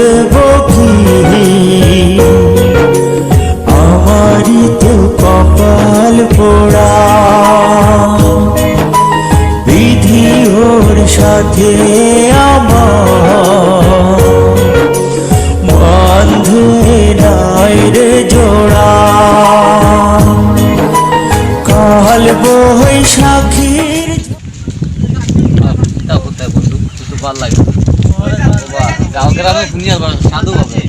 দেব কি আমারই তো কপাল পোড়া বিধি ওর সাথে আমার বন্ধু নাই রে জোড়া কাল বৈশাখীর বন্ধু একটু ভালো লাগে গাঁও গ্রামে শুনি আসবার সাধু হবে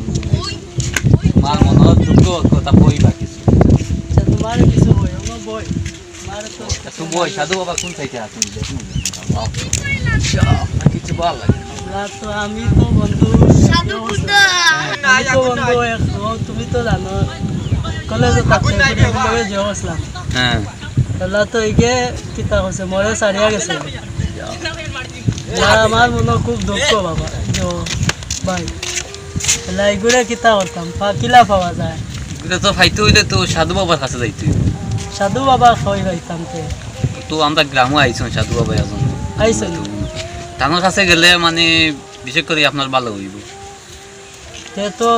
মার মনের দুঃখ কথা বই বাকি তোমার কিছু বই আমার বই মার তো একটু বই সাধু বাবা কোন থেকে আসুন দেখুন কিছু ভালো লাগে তো আমি তো বন্ধু সাধু বুদ্ধা আমি তো বন্ধু তুমি তো জানো কলেজে থাকতে লগে যে আসলাম হ্যাঁ তাহলে তো ইগে কিতা হচ্ছে মরে সারিয়া গেছে আমার মনে খুব দুঃখ বাবা যে ভাই তাহলে এগুলো কিতা করতাম কিলা পাওয়া যায় এটা তো ফাইতে হইলে তো সাধু বাবার কাছে যাইতে সাধু বাবা খাই পাইতাম তো আমরা গ্রামে আইছো সাধু বাবা এখন আইসো তানোর কাছে গেলে মানে বিশেষ করে আপনার ভালো হইব তে তো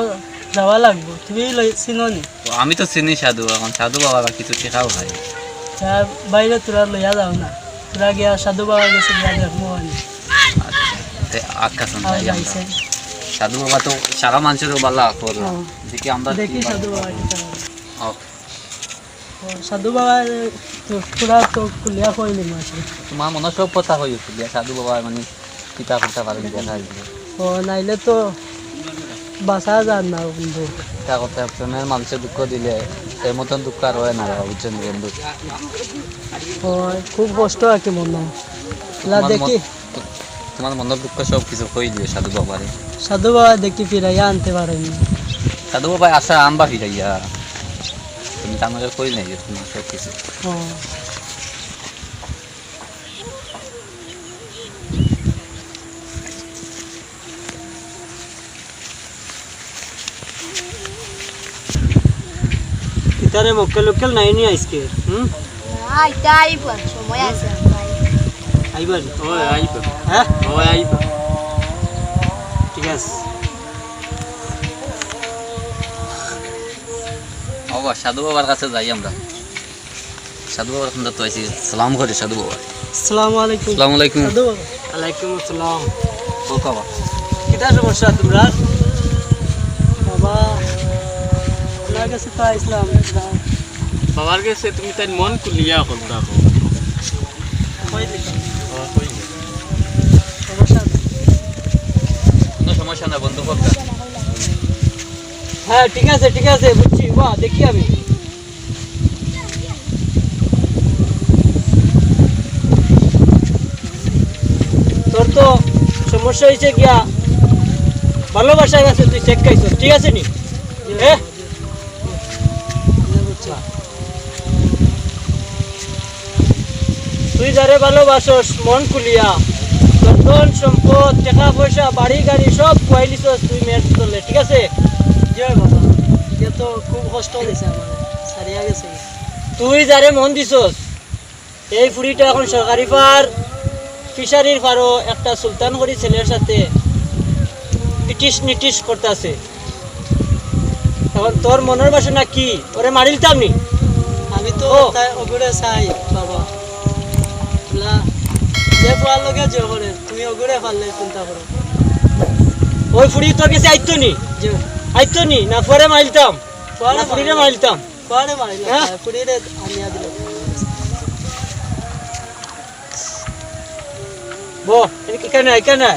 যাওয়া লাগবো তুমি চিনো নি আমি তো চিনি সাধু এখন সাধু বাবা কিছু শেখাও হয় বাইরে তোরা লইয়া যাও না তোরা গিয়া সাধু বাবা গেছে গিয়া দেখবো আকাশ সাধু বাবা তো সারা মানুষেরও ভালো দেখি আমরা দেখি সাধু বাবা সাধু বাবা তোরা তো কুলিয়া কইলি মাসে তোমার মনে সব কথা হয়ে গেছিল সাধু বাবা মানে পিতা করতে পারেন দেখা ও নাইলে তো বাসা যান না বন্ধু পিতা করতে প্রেমের মানুষের দুঃখ দিলে সেই মতন দুঃখ আর হয় না বুঝছেন বন্ধু ও খুব কষ্ট আর কি মনে দেখি তোমার মনের দুঃখ সব কিছু কই দিয়ে সাধু বাবারে সাধু বাবা দেখি ফিরাইয়া আনতে পারেনি সাধু বাবা আশা আনবা ফিরাইয়া তুমি তো আমাকে কই নাই তোমার সব কিছু কিতারে মক্কেল লোকেল নাই নি আজকে আইতা আইব সময় আছে আইবার ওই আইব হ্যাঁ ওই আইব ঠিক আছে সাধু বাবার কাছে যাই আমরা সাধু বাবার কাছে তো আইছি সালাম করি সাধু বাবা আসসালামু আলাইকুম আসসালামু আলাইকুম সাধু বাবা ওয়ালাইকুম আসসালাম ও বাবা কিতা সমস্যা তোমরা বাবা আপনার কাছে তো আইসলাম বাবার কাছে তুমি তাই মন খুলিয়া কথা কোনো সমস্যা না বন্ধু কথা হ্যাঁ ঠিক আছে বুঝছি বাহ দেখি আমি তোর তো সমস্যা হয়েছে গিয়া ভালোবাসায় গেছে তুই চেক খাইছ ঠিক আছে নি হ্যাঁ তুই যারে ভালোবাসস মন খুলিয়া তোর ধন সম্পদ টাকা পয়সা বাড়ি গাড়ি সব খুয়াইলিস তুই মেয়ের চলে ঠিক আছে জয় বাবা এ তো খুব কষ্ট দিছে আমার সারিয়া গেছে তুই যারে মন দিছস এই ফুড়িটা এখন সরকারি পার ফিশারির পারও একটা সুলতানগড়ি ছেলের সাথে পিটিশ নিটিশ করতেছে এখন তোর মনের বাসনা কি ওরে মারিলতাম নি আমি তো ওগুড়ে চাই বাবা যে পোয়ার লগে যে করে তুমি ওগুড়ে পারলে চিন্তা করো ওই ফুড়ি তোর কাছে আইতো নি না পরে মারিলতাম ফুড়িরে মারিলতাম পরে মারিলাম ফুড়িরে আনিয়া দিল বো এখানে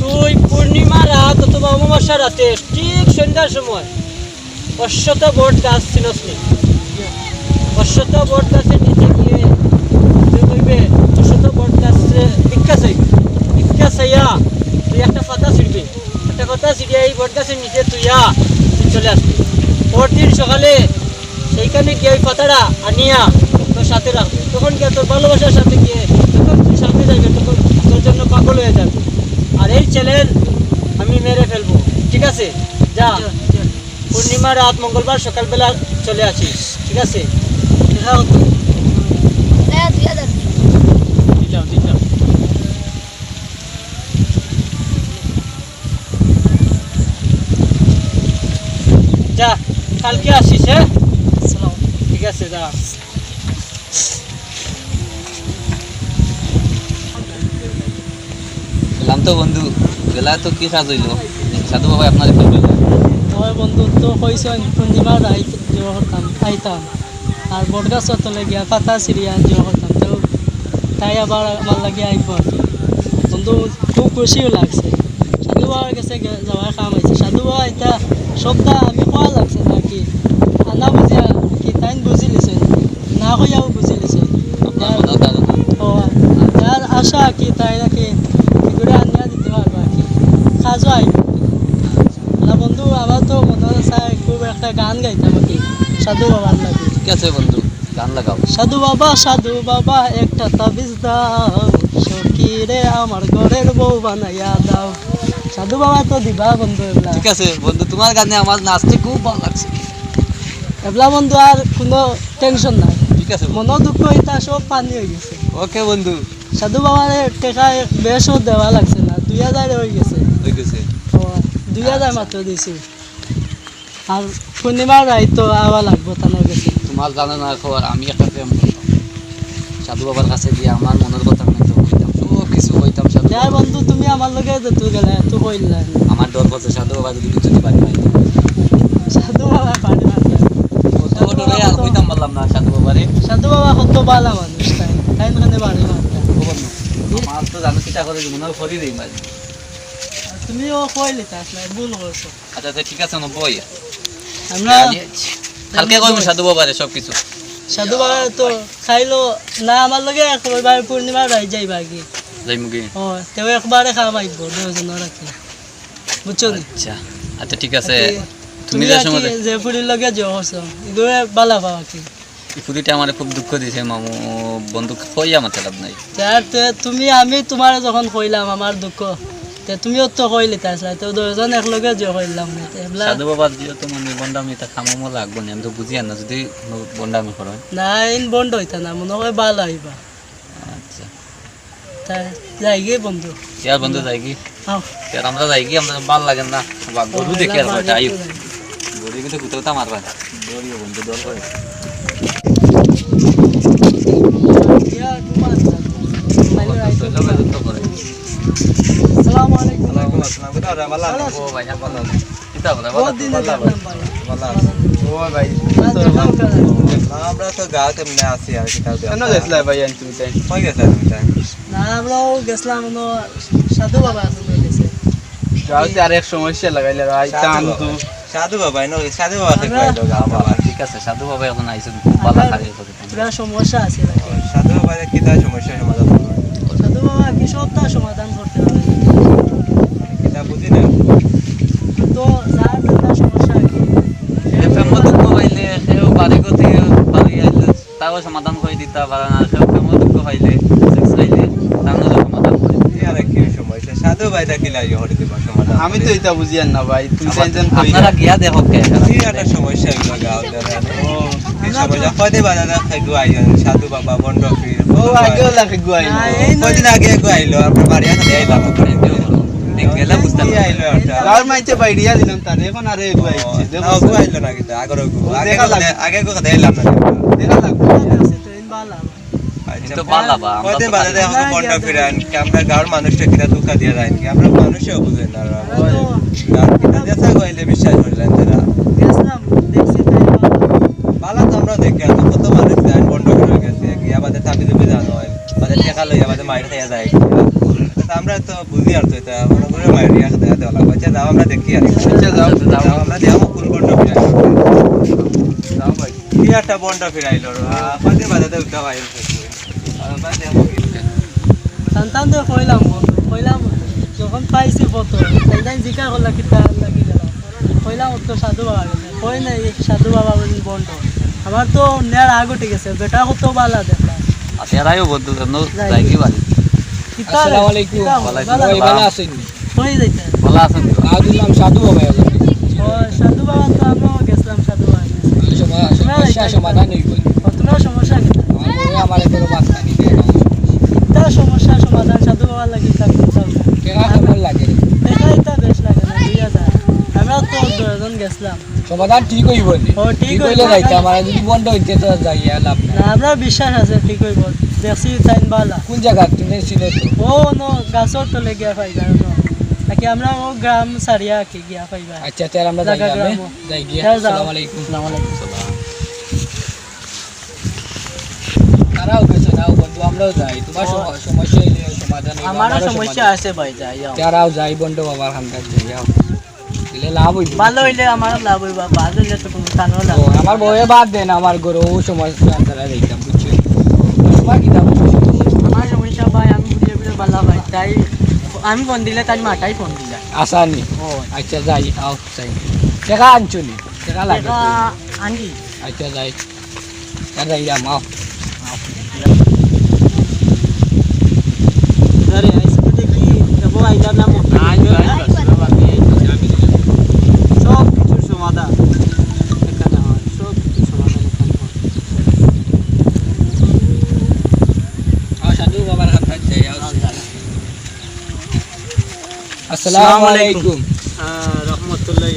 তুই পূর্ণিমা রাত অথবা অমাবস্যা রাতে ঠিক সন্ধ্যার সময় অশ্বত বট গাছ চিনস নি অশ্বত বট গাছের নিচে গিয়ে তুই কইবে অশ্বত বট গাছে ভিক্ষা চাইয়া তুই একটা পাতা ছিড়বি একটা কথা ছিড়িয়া এই বট গাছের নিচে তুই চলে আসবি পরদিন সকালে সেইখানে গিয়ে ওই পাতাটা আনিয়া তোর সাথে রাখবে তখন গিয়ে তোর ভালোবাসার সাথে গিয়ে যখন তুই সামনে যাবে তখন তোর জন্য পাগল হয়ে যাবে আর এই চ্যালেঞ্জ আমি মেরে ফেলবো ঠিক আছে যা পূর্ণিমা রাত মঙ্গলবার সকালবেলা চলে আসিস ঠিক আছে দিলাম কালকে আসিস, হ্যাঁ? ঠিক আছে, যা। গেলাম তো বন্ধু, গেলা তো কি কাজ হইলো? সাধু বাবা আপনার কি বললো? আমার বন্ধু তো কইছে পূর্ণিমা রাইত জোর করতাম আইতাম, আর বট গাছের তলে গিয়া পাতা সিরিয়া জোর করতাম, তো তাই আবার আমার লাগে আইব আর কি। বন্ধু খুব খুশিও লাগছে। সাধু বাবার কাছে যাওয়ার কাম হয়েছে। সাধু বাবা এটা সবটা আমি কোয়া লাগছে না কি, আনা বুঝিয়া কি তাই বুঝি লিছে, না কইয়াও বুঝি লিছে। আপনার মনে কাজ ও তার আশা কি তাই নাকি কি করে আনিয়া দিতে পারবো আর কি, কাজও আইব না। বন্ধু আমার তো মনে চাই খুব একটা গান গাইতাম আর কি সাধু বাবার লাগে। ঠিক আছে বন্ধু, গান লাগাও। সাধু বাবা একটা তাবিজ দাও, সখী রে আমার ঘরের বউ বানাইয়া দাও। সাধু বাবা তো দিবা বন্ধু এগুলা। ঠিক আছে বন্ধু, তোমার গানে আমার নাচতে খুব ভালো লাগছে। এগুলা বন্ধু আর কোনো টেনশন নাই, ঠিক আছে বন্ধু। মনো দুঃখ এটা সব পানি হয়ে গেছে। ওকে বন্ধু, সাধু বাবার টেকা বেশও দেওয়া লাগছে না, 2000 হয়ে গেছে। হয়ে গেছে। 2000 মাত্র দিছি, আর পূর্ণিমার রাই তো আওয়া লাগবো তানোর গেছে। তোমার জানো না খবর, আমি একটা প্রেম করতাম সাধু বাবার কাছে গিয়ে আমার মনের কথা আমি তো কইতাম, সব কিছু কইতাম সাধু যাই বাবা। বন্ধু তুমি আমার লগে যেতে গেলে তো কইলা আমার ডর করছে সাধু বাবা যদি যদি বাড়ি পাই, সাধু বাবা পারে না। কত ডরে আর কইতাম বললাম না সাধু বাবারে। সাধু বাবা কত ভালো মানুষ, তাই তাই ওখানে বাড়ি মারতা। আমার তো জানো চিন্তা করে মনে হয় ফরি দেই মাঝে। তুমিও কইলে তা আসলে ভুল করছো। আচ্ছা আচ্ছা ঠিক আছে, নব্বই আমরা কালকে কইব সাধু বাবারে সব কিছু। সাধু বাবা তো খাইলো না আমার লগে একবার পূর্ণিমা রাই যাইবা কি। যাই মুগি। ও তেও একবারে খাওয়া আইব দুজন রাখি, বুঝছো নি? আচ্ছা আচ্ছা ঠিক আছে, তুমি তুমি যে সময় যে পুরীর লগে যাও করছো এগুলো বালা পাওয়া কি। এই ফুদিটা আমার খুব দুঃখ দিয়েছে মামু, বন্ধু কই আমার লাভ নাই। তার তুমি আমি তোমার যখন কইলাম আমার দুঃখ, তে তুমিও তো কইলে তাই আসলে তো দুজন একলগে যে কইলাম না এবলা। সাধু বাবার যেহেতু মানে বন্ডামি এটা খামামো লাগবো না, আমি তো বুঝি না যদি বন্ডামি করো। না ইন বন্ধ হইতা না, মনে হয় ভালো হইবা। আচ্ছা তাই যাই গে বন্ধু, ইয়ার বন্ধু যাই কি আও ইয়ার আমরা যাই কি, আমরা ভালো লাগে না গরু দেখে আর কয়টা আয়ু গরু কিন্তু কোথাও তা মারবা দৌড়িও বন্ধু দৌড় করে। ইয়া তোমার ভালো রাইতো। আসসালামু আলাইকুম। ও ভাই না ভালো কিতা বলে বহুত দিন দেখলাম ভাই। আমরা তো গাঁত এমনি আছি আর কি। কেন গেছিলা ভাই তুমি তাই? কই গেছে তুমি তাই? না আমরাও গেছিলাম হলো সাধু বাবা আসলে গেছে। গাঁতে আর এক সমস্যা লাগাইলে ভাই টান তো। সাধু বাবা নো সাধু বাবা কে কইলো গাঁও বাবা। ঠিক আছে, সাধু বাবা এখন আইছেন খুব ভালো খালি করে। পুরা সমস্যা আছে নাকি? সাধু বাবা কি তার সমস্যা সমাধান করবে? সাধু বাবা কি সবটা সমাধান করতে পারে? কিতা বুঝি না। তো যার যেটা সমস্যা কি প্রেম দুঃখ পাইলে সেও বাড়ি গতি বাড়ি আইলে তাও সমাধান করে দিতে পারে না, সেও প্রেম দুঃখ পাইলে সেক্স পাইলে তারও সমাধান করে দিতে আর কি সমস্যা সাধু ভাইটা কি লাগে হরি দিব সমাধান। আমি তো এটা বুঝি না ভাই, তুমি পারে। জানেন কই আপনারা গিয়া দেখো কে কি একটা সমস্যা হইলো গাঁও দাদা। ও কি সমস্যা কইতে বাজারে খাইগো আইন সাধু বাবা বন্ধ ফির। ও আগেও লাগে গুয়াই না, এই নয়। কয়দিন আগে আইলো আপনার বাড়ি আছে আইলাম করে দিও। গেলে বুঝতে কি আইলো একটা। গাঁর মাইতে বাইরিয়া দিলাম তার, এখন আর এই গুয়াইছে দেখো না গো আইলো না কিন্তু আগর গো আগে দেখা লাগবে। আগে গো কথা এলাম না। দেখা লাগবে। আছে তো ইন ভালো। তো ভালো বা আমরা কয়দিন তো বাজারে এখন বন্ধ ফিরান কি আমরা গাঁর মানুষটা কিনা দুঃখ দিয়ে যায় কি আমরা মানুষও বুঝেন না। গাঁর কিনা দেখা গইলে বিশ্বাস করলেন তারা। গেছিলাম দেখছি তাই ভালো। বালা তো আমরা দেখি আর কত মানুষ গান বন্ধ করে গেছে কি আমাদের চাবি চুবি জানো হয় আমাদের টাকা লই আমাদের মাইর খাইয়া যায়। তা আমরা তো বুঝি আর তো এটা মনে করে মাইর রিয়া খাইয়া দেওয়া লাগবে। আচ্ছা যাও আমরা দেখি আর আচ্ছা যাও। যাও আমরা দেখো কোন বন্ধ ফিরাইলো। যাও ভাই কি একটা বন্ধ ফিরাইলো কয়দিন বাজারে উঠা পাইল। আমরা দেখো সন্তান তো কইলাম যখন পাইছি ফটো তাই জিকা করলা কিতা লাগি গেল কইলাম তো সাধু বাবা গেছে কই না এই সাধু বাবা বন্ধ। আমার তো নেয়ার আগতে গেছে বেটা কত বালা দেখলাম। আপনারাও বন্ধু জন্য যাই কি বাড়ি। কিতা আসসালামু আলাইকুম। ওয়ালাইকুম ভালো আছেন? কই যাইতে ভালো আছেন তো? আদিলাম সাধু বাবা এলো। ও সাধু বাবা তো আমরাও গেছিলাম সাধু বাবা গেছে। সমস্যা সমাধান হয়ে গেল। তোমার সমস্যা কিতা? আমার কোনো মাথা নিতে কিতা সমস্যা সমাধান সাধু বাবার লাগি থাকতে চাও। কেমন লাগে? দেখা এটা বেশ লাগে না 2000 আমরা তো দুজন গেছি আসলাম সমাধান ঠিক হইব নি ও, ঠিক ঠিক হইব, হইলে যাইতে তাই- আমার যদি বন্ধ হইতে তো যাইয়া লাভ নাই না আমরা বিশ্বাস আছে ঠিক হইব দেখছি টাইম বালা কোন জায়গা তুমি ছিল তো ও নো গাছর তলে গিয়া পাইবা নো নাকি আমরা ও গ্রাম সারিয়া কি গিয়া পাইবা আচ্ছা তাহলে আমরা যাই জায়গা যাবে গ্রামও। যাই গিয়া যাও, যাও। আসসালামু আলাইকুম আসসালামু আলাইকুম তারাও গেছে নাও বন্ধু আমরাও যাই তোমার সমস্যা হইলে সমাধান হইব, আমারও আমারও সমস্যা সমাধান। আছে ভাই যাই যাও তারাও যাই বন্ধু বাবার খানকার যাইয়াও দিলে লাভ হইব ভালো হইলে আমারও লাভ হইবা ভালো হইলে তো কোনো টানো লাভ ও, আমার বউয়ে বাদ দেন আমার গরু সমস্যা তারা যাইতাম বুঝছো তোমার কি দাম আমার সমস্যা ভাই আমি বুঝে বুঝে ভালো ভাই তাই আমি ফোন দিলে তাই মাটাই ফোন দিলা আসানি ও আচ্ছা যাই আও যাই টাকা আনছুনি টাকা লাগে টাকা আনকি আচ্ছা যাই যাই আও আরে আইসকে দেখি দেবো আইলাম না মোটা সব কিছুর সমাধান এখানে হয় সব কিছুর সমাধান এখানে হয় সাধু বাবার খানকার যাই আও আসসালামু আলাইকুম রহমতুল্লাহ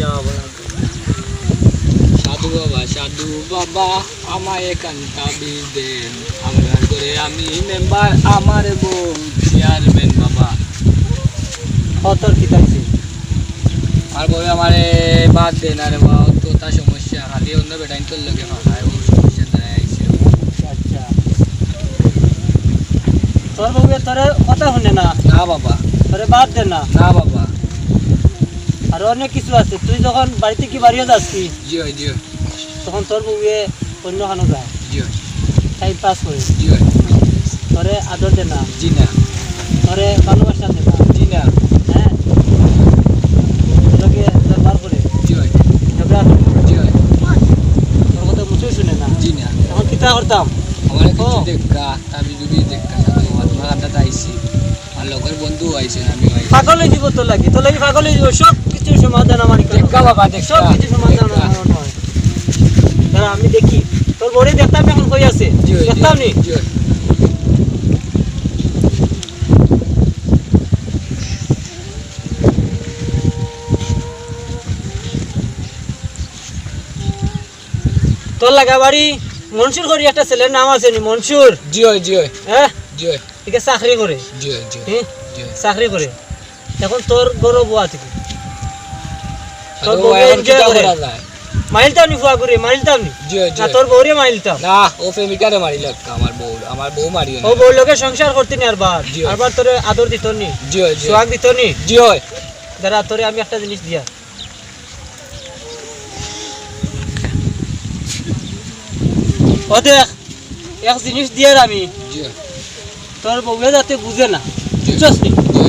সাধু বাবা আমায় কান্তা বীজ দেন আমার করে আমি মেম্বার আমার বউ চেয়ারম্যান বাবা কতর কিতাইছে আর বউ আমারে বাদ দেন আরে বাবা তো তা সমস্যা খালি অন্য বেটাইন তোর লগে ফাঁকায় ও সমস্যা তাই আইছে আচ্ছা তোর বউয়ে তোর কথা শুনে না না বাবা তোরে বাদ দে না না বাবা আর অনেক কিছু আছে তুই যখন বাড়িতে কি বাড়িও যাচ্ছি জিও জিও তখন তোর বউয়ে অন্য খানো যায় জিও টাইম পাস করে জিও তোরে আদর দে না জি না তোরে ভালোবাসা দে না জি না হ্যাঁ তোকে দরবার করে জিও ঝগড়া করে জিও তোর কথা মুছেও শুনে না জি না তখন কিতা করতাম আমার কিছু ও। দেখা আমি যদি দেখা সাধু বাবা তোমার কাছে আইছি আর লগের বন্ধু আইছে আমি আইছি পাগল হয়ে যাব তোর লাগে তোর লাগে পাগল হয়ে যাব সব কিছুর সমাধান আমার এখানে। দেখা বাবা দেখা সব কিছু সমাধান দেখা। আমার হয় দাঁড়া আমি দেখি তোর বড়ি দেখতাম এখন কই আছে জিও দেখতাম নি জিও তোর লাগা বাড়ি মনসুর করি একটা ছেলের নাম আছে নি মনসুর জিও জিও হ্যাঁ জিও ঠিক চাকরি করে জিও জিও হ্যাঁ জিও চাকরি করে এখন তোর বড় বুয়া থেকে তোর সাধু বউ বাবা এখন enjoy কিতা করে। করা যায় মাইলতাম নি ফুয়া করে মাইলতাম নি জিও না জিও তোর বউরে মাইলতাম না ও প্রেমিকারে মারিল একটা আমার বউ মারিও ও না বউর লোকে সংসার করতে নি আর জিও। আরবার তোরে আদর দিত নি জিও জিও সোহাগ দিত নি জিও দাঁড়া তোরে আমি একটা জিনিস দিয়া ও দেখ এক জিনিস দিয়ে আমি জিও তোর বউয়ে যাতে বুঝে না জিও বুঝছস নি জিও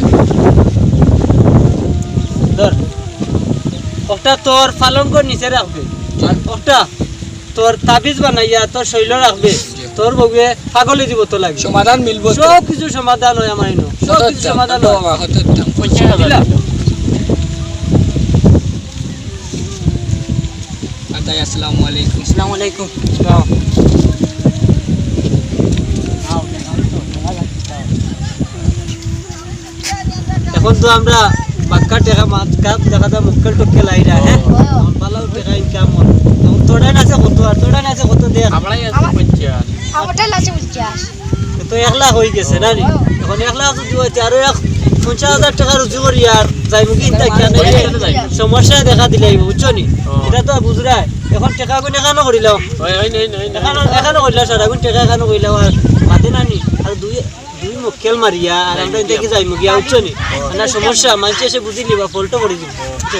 ধর ওটা তোর পালঙ্কর নিচে রাখবে আর ওটা তোর তাবিজ বানাইয়া তোর শৈল রাখবে তোর বউয়ে পাগলে দিব তো লাগবে সমাধান মিলবো তো সব কিছু সমাধান হয় আমার এনো সব কিছু সমাধান হয় বাবা কত দাম দিলা? আতাই আসসালামু আলাইকুম আসসালামু আলাইকুম এখন তো আমরা বাক্কা টেকা মাছ কাপ দেখা যায় মুক্কেল টুক্কেল আইরা হ্যাঁ ভালো টেকা ইনকাম হয় এখন তোড়াই আছে কত আর তোড়াই আছে কত দেখ আমরাই আছি পঞ্চাশ আমারটা আছে 50 তো 1 লাখ হয়ে গেছে না নি এখন 1 লাখ যদি হয় আরো 50,000 টাকা রুজি করি আর যাই মুখি কেন সমস্যা দেখা দিলে বুঝছো নি এটা তো বুঝরাই এখন টাকা গুণ এখানো করিলাম ওই ওই নেই নেই এখানো করিলাম সারা গুণ টাকা এখানো করিলাম আর মাতে নানি আর দুই মক্কেল মারিয়া আর আমরা দেখি যাই মুখিয়া বুঝছো নি না সমস্যা মানুষ এসে বুঝি নিবা ফল্টো করে দিব বুঝছো?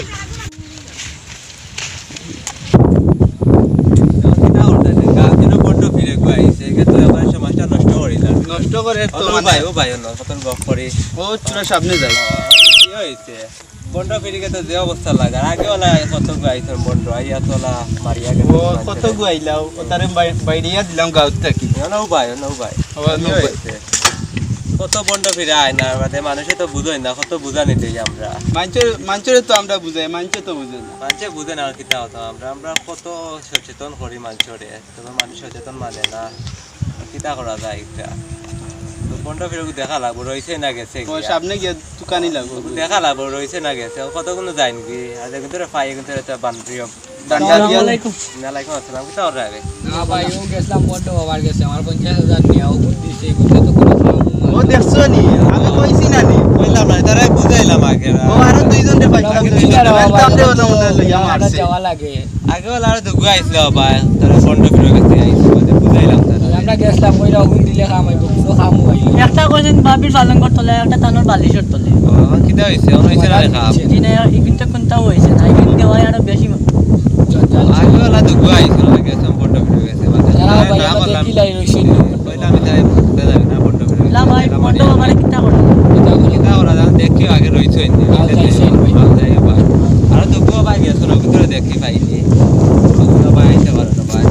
কিতা করতেছে গাঁও যেন বড্ড ফিরে গো আইছে তো আবার সমাজটা নষ্ট করিল নষ্ট করে তো ও ভাই ন কতন গপ করি ও চুরা সামনে যাই কি হইছে বন্ড ফিরে গেছে যে অবস্থা লাগা আগে ওলা কত গো আইছে বন্ড আইয়া তোলা মারিয়া গেছে ও কত গুয়াইলাও ও তারে বাইরিয়া দিলাম গাঁত থাকি নৌ ভাই ও নৌ ভাই। কত বন্ড ফিরে আয় না বাদে মানুষে তো বুঝোই না কত বুঝানি দেই আমরা মানুষের তো আমরা বুঝাই মানুষে তো বুঝে না মানুষে বুঝে না কিতা হতো আমরা কত সচেতন করি মানুষরে তবে মানুষ সচেতন মানে না কিতা করা যায় এটা তো বন্ধ ফিরে দেখা লাগবো রয়েছে না গেছে ও সামনে গিয়ে দোকানি লাগবো দেখা লাগবো রয়েছে না গেছে কতগুলো যাই নাকি আর কিন্তু পাই কিন্তু একটা বান্দ্রিয় ডান্ডা দিয়া ওয়ালাইকুম আসসালাম কি তাও রাবে না ভাই ও গেছিলাম বড্ড বাবার গেছে আমার 50,000 নিয়ে ও দিছে এগুলো তো কোনো ও দেখছো নি আমি কইছি না নি কইলাম না তারা বুঝাইলাম আগে ও আরো দুইজন রে পাইছিলাম একদম দেও না মনে লইয়া মারছে যাওয়া লাগে আগে বলে আর দুগু আইছিল ভাই তারা বন্ধ ফিরে গেছে আইছিল বুঝাইলাম তারা আমরা গেছিলাম ওইরা হুন দিলে খামাইব কিছু খামু আইলো একটা কইছেন বাবির পালঙ্গর তলে একটা তানোর বালিশের তলে কিটা হইছে হইছে না দেখা জিনে ইকিনটা কোনটা হইছে না ইকিন দেওয়া আরো বেশি আগে বলে দুগু আইছিল গেছে বন্ধ ফিরে গেছে যারা ভাই আমাদের কি লাই রইছিল কইলাম আমি তাই বুঝতে যাবে না বন্ধ ফিরে লা ভাই বন্ধ বাবারে কিটা করে কিটা ওরা দেখি আগে রইছে আর দুগু ভাই গেছে না ভিতরে দেখি পাইনি দুগু ভাই আইতে পারে না ভাই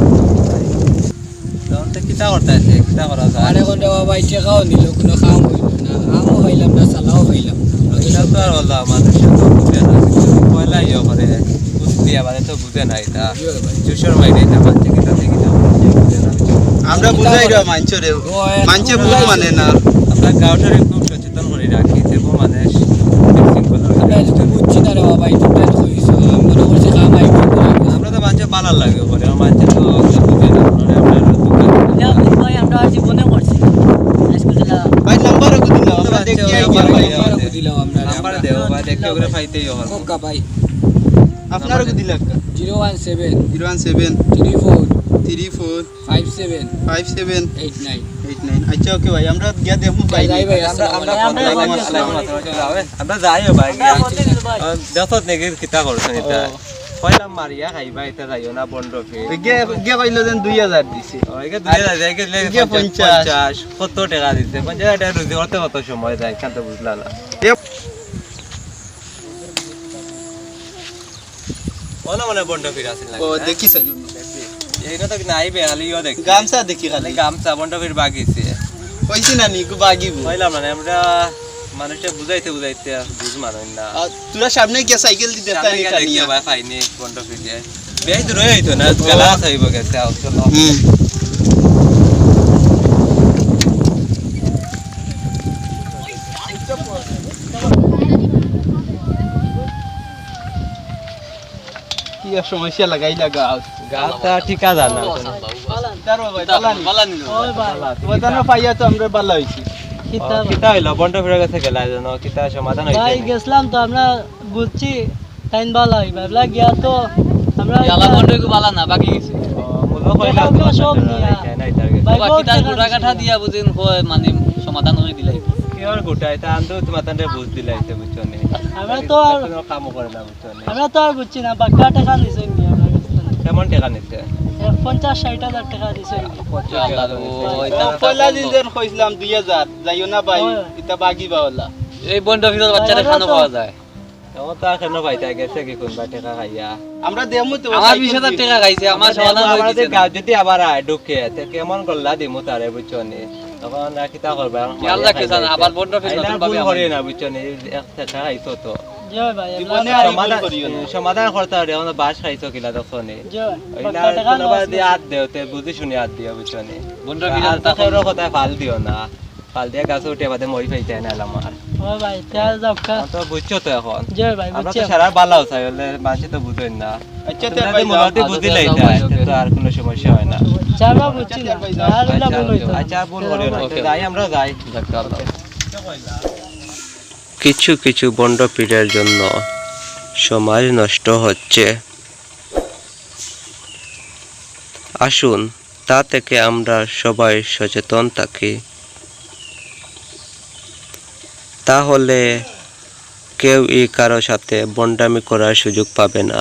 তখন তো কিটা করতে আছে কিটা করা যায় আরে কোন বাবা ইচ্ছে খাও নিল কোনো খাম হইল না আমও খাইলাম না সালাও খাইলাম এটা তো আর হলো মানুষের তো বুঝে না পয়লা ইয়ে করে বুঝলি আবার তো বুঝে না এটা জুসর মাইরে এটা মানছে কিটা থেকে বুঝে না আমরা বুঝাই রে মানছরে মানছে বুঝ মানে না আমরা গাঁওটারে খুব সচেতন করে রাখি দেবো মানুষ আমরা যদি বুঝছি না রে বাবা এটা প্ল্যান হইছে আমরা বলছি খামাই আমরা তো মানছে ভালো লাগে বলে মানছে তো বুঝে না মানে আমরা দোকান ইয়া ভাই আমরা আর জীবনে করছি আজকে জেলা ভাই নাম্বার কো দিলাম আমরা দেখি আই আমরা দিলাম আমরা নাম্বার দেও বা দেখে ওরে পাইতেই হবে কোকা ভাই আপনার কো দিলাম 017 017 34 34 57 57 89 89 আচ্ছা ওকে ভাই আমরা গিয়া দেখু পাই যাই ভাই আমরা যাইও ভাই দেখত নাকি কিতা করছেন এটা পয়লা মারিয়া খাইবা এটা যাইও না বন্ধ ফির গিয়া পাইলো দেন 2000 দিছে ওইকে 2000 যায় কে 50 কত টাকা দিতে 50 টাকা রুজি করতে কত সময় যায় কান্ত বুঝলা না মনে বন্ধ ফির আসেন ও দেখি সাইজ এইটা তো নাই বে খালিও দেখ গামছা দেখি খালি গামছা বন্ধ ফির বাগিছে কইছি না নি গো বাগিবো কইলাম না আমরা মানুষকে বুঝাইতে বুঝ মানুষ না তোরা সামনে গিয়া সাইকেল দিতে তাই কানিয়া ভাই ফাইনি বন্ধ ফির যায় বেশ দূরে হইতো না গলা খাইব গেছে আও চলো কি সমস্যা লাগাই লাগা গাতা ঠিকা জানা তার ভাই বালা নিল ওই ভাই ওদানো পাইয়া তো আমরা বালা হইছি কিতা হইলো বন্ধ ফিরে গেছে গেলা জানো কিতা সমাধান ভাই হইছে গেছিলাম তো আমরা বুঝছি টাইম ভালো হয় ভাবলা গিয়া তো আমরা ইয়ালা বন্ধু বালা না বাকি গেছে মুলো কইলা সব নিয়া নাই টার্গেট ভাই বাকি তার গুড়া কাঠা দিয়া বুঝিন হয় মানে সমাধান করে দিলাই কি আর গোটা এটা আনতো তোমার তান্ডে বুঝ দিলাইতে বুঝছো নি আমরা তো আর কোনো কাম করে না বুঝছো নি আমরা তো আর বুঝছি না বাক্কা টাকা নিছে নি আমরা কেমন টাকা নিতে 50-60 টাকা দিছে পয়লা দিন যেন কইছিলাম 2000 যাইও না ভাই এটা বাগিবা হলা এই বন্ধু ফিরত বাচ্চারা খানো পাওয়া যায় ও তা কেন পাইতা গেছে কি কোন টাকা খাইয়া আমরা দেমু তো আমার 20,000 টাকা খাইছে আমার সমাধান হয়ে আমাদের গেছে গাঁও যদি আবার আয় ঢুকে তে কেমন করলা দিমু তারে বুঝছো নি তখন আর কিতা করবা খেয়াল রাখিস না আবার বন্ধু ফিরত আইলা ভাবে ভুল করে না বুঝছো নি এক টাকা খাইছো তো জয় ভাই জীবনে আর ভুল করিও না সমাধান করতে হবে এখন বাস খাইছো কিলা তখন জয় ওইলা কোনোবা দিয়ে হাত দেওতে বুঝি শুনি হাত দিও বুঝছো নি বন্ধু আর ফিরত তো তোর কথা ফাল দিও না ফাল দিয়ে গাছ উঠে বাদে মরি পাইতে না আমার ও ভাই তেল যাবকা তো বুঝছো তো এখন জয় ভাই আমরা বুঝছি তো সারা ভালো চাই বলে মানুষ তো বুঝেন না আচ্ছা তোমরা তে ভাই তো মোটামুটি বুঝিলাই তো আর কোনো সমস্যা হয় না চাবা বুঝছি না আর এটা বল হইতো আচ্ছা ভুল করিও না তো যাই আমরা যাই কিছু কিছু বন্ড পীরের জন্য সমাজ নষ্ট হচ্ছে। আসুন তা থেকে আমরা সবাই সচেতন থাকি, তাহলে কেউই কারো সাথে বন্ডামি করার সুযোগ পাবে না।